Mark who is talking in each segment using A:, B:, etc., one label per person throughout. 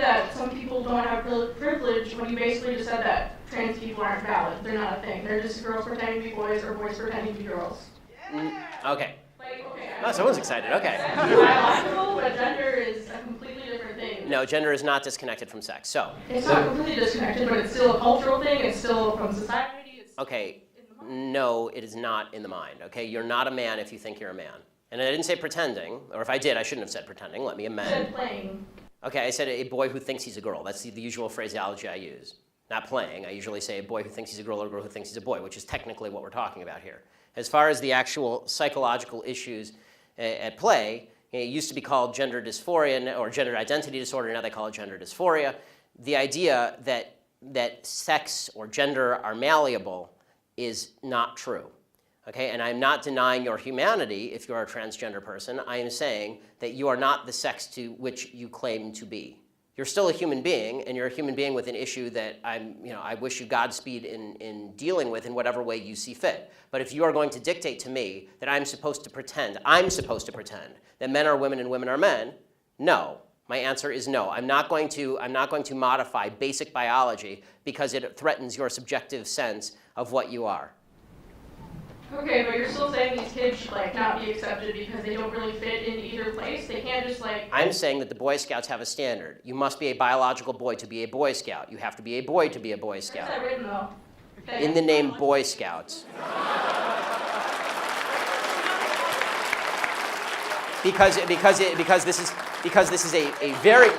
A: that some people don't have privilege when you basically just said that trans people aren't valid. They're not a thing. They're just girls pretending to be boys or boys pretending to be girls.
B: Okay.
A: Like, okay.
B: Oh, someone's excited. Okay.
A: It's biological, but gender is a completely different thing.
B: No, gender is not disconnected from sex. So.
A: It's not completely disconnected, but it's still a cultural thing. It's still from society. It's
B: okay. No, it is not in the mind. Okay, you're not a man if you think you're a man. And I didn't say pretending, or if I did, I shouldn't have said pretending. Let me amend.
A: You said playing.
B: Okay, I said a boy who thinks he's a girl. That's the usual phraseology I use. Not playing. I usually say a boy who thinks he's a girl or a girl who thinks he's a boy, which is technically what we're talking about here. As far as the actual psychological issues at play, it used to be called gender dysphoria or gender identity disorder. Now they call it gender dysphoria. The idea that sex or gender are malleable is not true. Okay, and I'm not denying your humanity if you're a transgender person. I am saying that you are not the sex to which you claim to be. You're still a human being, and you're a human being with an issue that I wish you Godspeed in dealing with in whatever way you see fit. But if you are going to dictate to me that I'm supposed to pretend that men are women and women are men, no. My answer is no. I'm not going to modify basic biology because it threatens your subjective sense of what you are.
A: Okay, but you're still saying these kids should not be accepted because they don't really fit in either place? They can't just
B: I'm saying that the Boy Scouts have a standard. You must be a biological boy to be a Boy Scout. You have to be a boy to be a Boy Scout.
A: Where's that written though? Okay.
B: In the name Boy Scouts. Because this is a very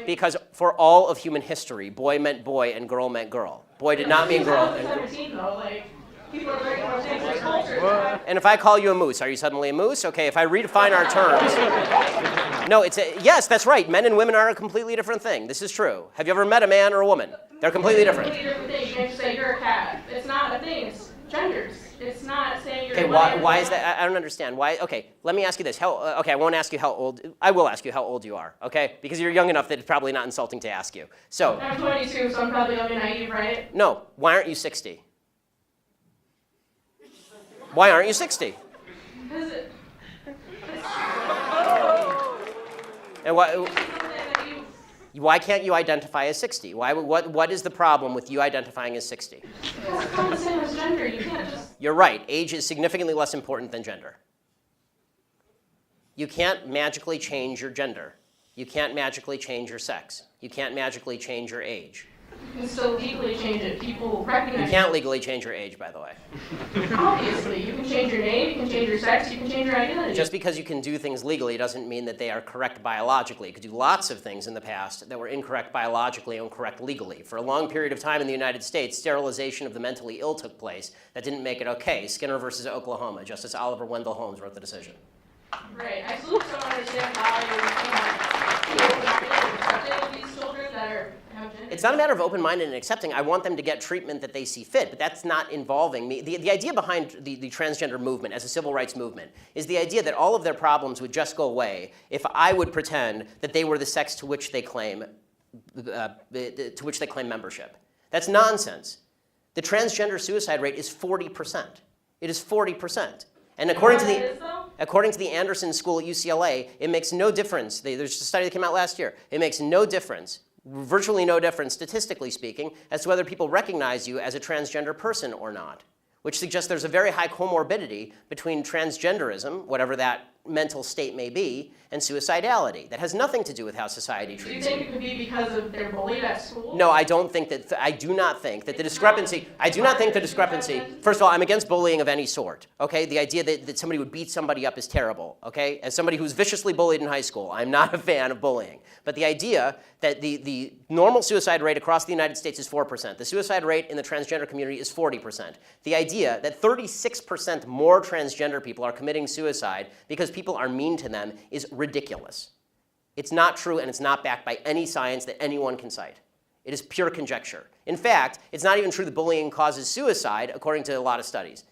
B: because for all of human history, boy meant boy and girl meant girl. Boy did not mean girl.
A: People are breaking those things like culture.
B: And if I call you a moose, are you suddenly a moose? Okay, if I redefine our terms. No, yes, that's right. Men and women are a completely different thing. This is true. Have you ever met a man or a woman? They're completely different.
A: It's a completely different thing. You can't just say you're a cat. It's not a thing. It's genders. It's not saying you're
B: okay, why is that? I don't understand. Why? Okay, let me ask you this. Okay, I won't ask you how old. I will ask you how old you are, okay? Because you're young enough that it's probably not insulting to ask you. So.
A: I'm 22, so I'm probably young and naive, right?
B: No. Why aren't you 60? Why aren't you 60?
A: Because
B: and why can't you identify as 60? What is the problem with you identifying as 60?
A: Because it's not the same as gender. You can't just...
B: You're right. Age is significantly less important than gender. You can't magically change your gender. You can't magically change your sex. You can't magically change your age.
A: You can still legally change it. People recognize
B: You can't legally change your age, by the way.
A: Obviously. You can change your name, you can change your sex, you can change your identity.
B: Just because you can do things legally doesn't mean that they are correct biologically. You could do lots of things in the past that were incorrect biologically and correct legally. For a long period of time in the United States, sterilization of the mentally ill took place. That didn't make it okay. Skinner versus Oklahoma. Justice Oliver Wendell Holmes wrote the decision.
A: Right. I still don't understand why you're accepting these children that are...
B: It's not a matter of open-minded and accepting. I want them to get treatment that they see fit, but that's not involving me. The idea behind the transgender movement as a civil rights movement is the idea that all of their problems would just go away if I would pretend that they were the sex to which they claim membership. That's nonsense. The transgender suicide rate is 40%. It is 40%. And according to the Anderson School at UCLA, it makes no difference. There's a study that came out last year. It makes no difference, virtually no difference, statistically speaking, as to whether people recognize you as a transgender person or not, which suggests there's a very high comorbidity between transgenderism, whatever that mental state may be, and suicidality. That has nothing to do with how society treats you.
A: Do you think it could be because of they're bullied at school?
B: No, I don't think that. I do not think that the discrepancy. I do not think the discrepancy. First of all, I'm against bullying of any sort. Okay, the idea that somebody would beat somebody up is terrible. Okay, as somebody who's viciously bullied in high school, I'm not a fan of bullying. But the idea that the normal suicide rate across the United States is 4%. The suicide rate in the transgender community is 40%. The idea that 36% more transgender people are committing suicide because people are mean to them is ridiculous. It's not true, and it's not backed by any science that anyone can cite. It is pure conjecture. In fact, it's not even true that bullying causes suicide, according to a lot of studies.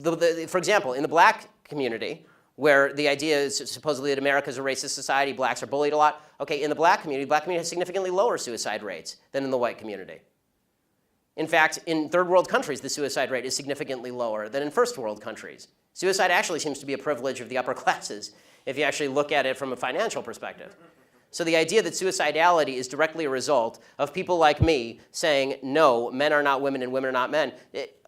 B: For example, in the black community, where the idea is supposedly that America is a racist society, blacks are bullied a lot. Okay, in the black community has significantly lower suicide rates than in the white community. In fact, in third world countries, the suicide rate is significantly lower than in first world countries. Suicide actually seems to be a privilege of the upper classes if you actually look at it from a financial perspective. So the idea that suicidality is directly a result of people like me saying, no, men are not women and women are not men,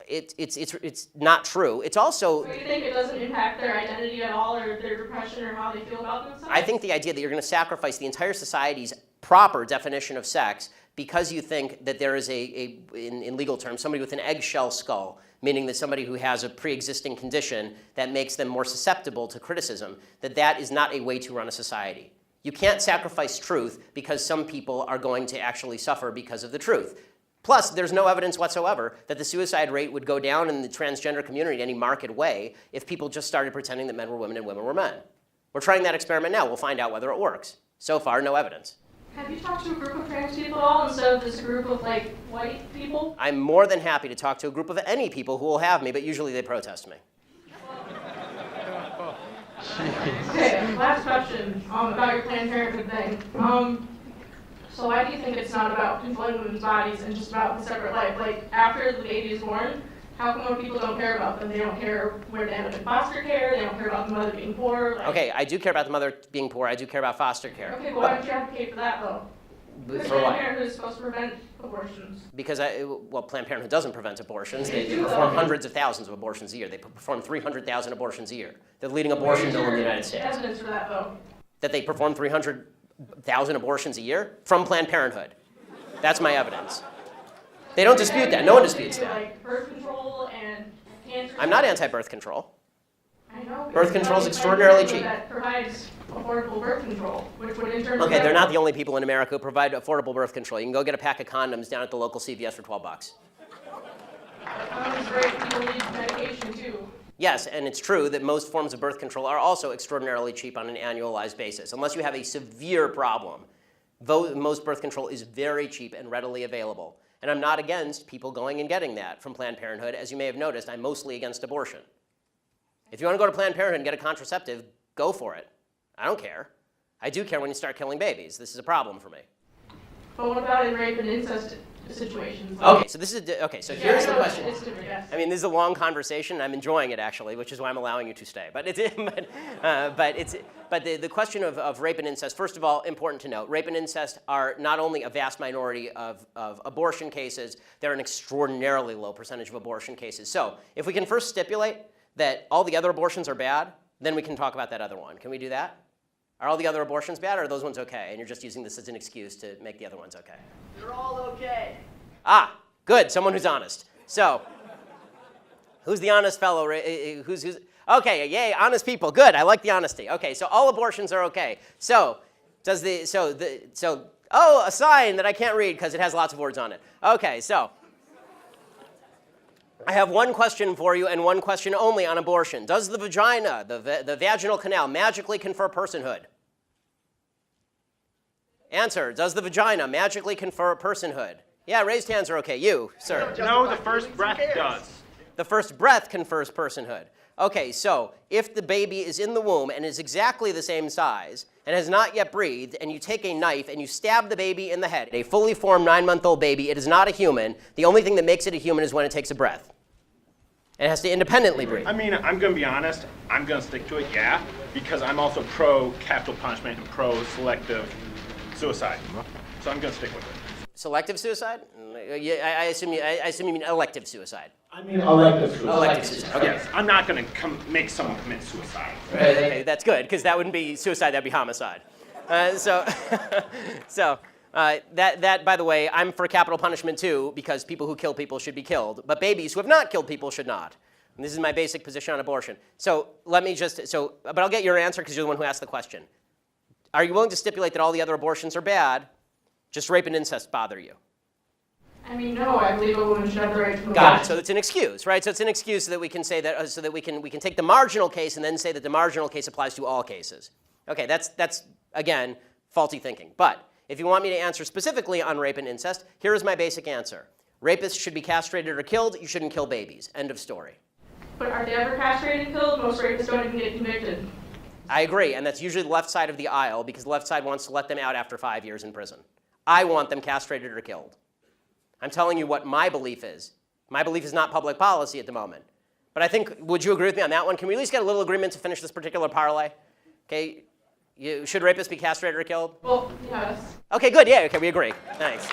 B: it's not true. It's also...
A: So you think it doesn't impact their identity at all, or their depression, or how they feel about themselves?
B: I think the idea that you're going to sacrifice the entire society's proper definition of sex because you think that there is in legal terms, somebody with an eggshell skull, meaning that somebody who has a pre-existing condition that makes them more susceptible to criticism, that is not a way to run a society. You can't sacrifice truth because some people are going to actually suffer because of the truth. Plus, there's no evidence whatsoever that the suicide rate would go down in the transgender community in any marked way if people just started pretending that men were women and women were men. We're trying that experiment now. We'll find out whether it works. So far, no evidence.
A: Have you talked to a group of trans people at all instead of just a group of like white people?
B: I'm more than happy to talk to a group of any people who will have me, but usually they protest me.
A: Okay, last question about your Planned Parenthood thing. So why do you think it's not about controlling women's bodies and just about the separate life? Like, after the baby is born, how come when people don't care about them? They don't care where they end up in foster care, they don't care about the mother being poor. Like...
B: Okay, I do care about the mother being poor, I do care about foster care.
A: Okay, but why don't you advocate for that, though? Because
B: For what?
A: Planned Parenthood is supposed to prevent abortions.
B: Because, Planned Parenthood doesn't prevent abortions. They perform hundreds of thousands of abortions a year. They perform 300,000 abortions a year. They're the leading abortion bill in the United States.
A: Evidence for that, though.
B: That they perform 300,000 abortions a year from Planned Parenthood. That's my evidence. They don't dispute that. No one disputes that.
A: Like birth control and cancer.
B: I'm not anti-birth control.
A: I know.
B: Birth control is extraordinarily cheap.
A: That provides affordable birth control, which would in turn.
B: Okay, they're not the only people in America who provide affordable birth control. You can go get a pack of condoms down at the local CVS for $12.
A: Condoms great. People need medication too.
B: Yes, and it's true that most forms of birth control are also extraordinarily cheap on an annualized basis. Unless you have a severe problem, most birth control is very cheap and readily available. And I'm not against people going and getting that from Planned Parenthood. As you may have noticed, I'm mostly against abortion. If you want to go to Planned Parenthood and get a contraceptive, go for it. I don't care. I do care when you start killing babies. This is a problem for me.
A: But what about in rape and incest situations?
B: Okay, so here's the question.
A: It's different, yes.
B: I mean, this is a long conversation. I'm enjoying it actually, which is why I'm allowing you to stay. But the question of rape and incest. First of all, important to note, rape and incest are not only a vast minority of abortion cases. They're an extraordinarily low percentage of abortion cases. So if we can first stipulate that all the other abortions are bad, then we can talk about that other one. Can we do that? Are all the other abortions bad, or are those ones okay? And you're just using this as an excuse to make the other ones okay.
C: They're all okay.
B: Ah, good. Someone who's honest. So, who's the honest fellow? Who's? Okay, yay, honest people. Good. I like the honesty. Okay, so all abortions are okay. So, oh, a sign that I can't read because it has lots of words on it. Okay, so I have one question for you and one question only on abortion. Does the vagina, the vaginal canal, magically confer personhood? Answer, does the vagina magically confer personhood? Yeah, raised hands are okay. You, sir.
D: No, the first breath does.
B: The first breath confers personhood. Okay, so if the baby is in the womb and is exactly the same size and has not yet breathed, and you take a knife and you stab the baby in the head, a fully formed 9-month-old baby, it is not a human. The only thing that makes it a human is when it takes a breath. It has to independently breathe.
D: I mean, I'm going to be honest. I'm going to stick to it, yeah, because I'm also pro-capital punishment and pro-selective suicide. So I'm going to stick with it.
B: Selective suicide? I assume you mean elective suicide.
E: I mean elective suicide.
B: Elective suicide. Okay.
D: Yes, I'm not going to make someone commit suicide.
B: Okay, that's good, because that wouldn't be suicide, that'd be homicide. That, by the way, I'm for capital punishment too, because people who kill people should be killed, but babies who have not killed people should not. And this is my basic position on abortion. So let me but I'll get your answer because you're the one who asked the question. Are you willing to stipulate that all the other abortions are bad, just rape and incest bother you?
A: I mean, no, I believe a woman should have the right to abortion.
B: Got it. So it's an excuse, right? So it's an excuse so that we can say that, so that we can take the marginal case and then say that the marginal case applies to all cases. Okay, that's again faulty thinking. But if you want me to answer specifically on rape and incest, here is my basic answer: rapists should be castrated or killed. You shouldn't kill babies. End of story.
A: But are they ever castrated and killed? Most rapists don't even get convicted.
B: I agree, and that's usually the left side of the aisle because the left side wants to let them out after 5 years in prison. I want them castrated or killed. I'm telling you what my belief is. My belief is not public policy at the moment. But I think, would you agree with me on that one? Can we at least get a little agreement to finish this particular parlay? Okay, Should rapists be castrated or killed?
A: Well, yes.
B: Okay, good. Yeah, okay, we agree. Thanks.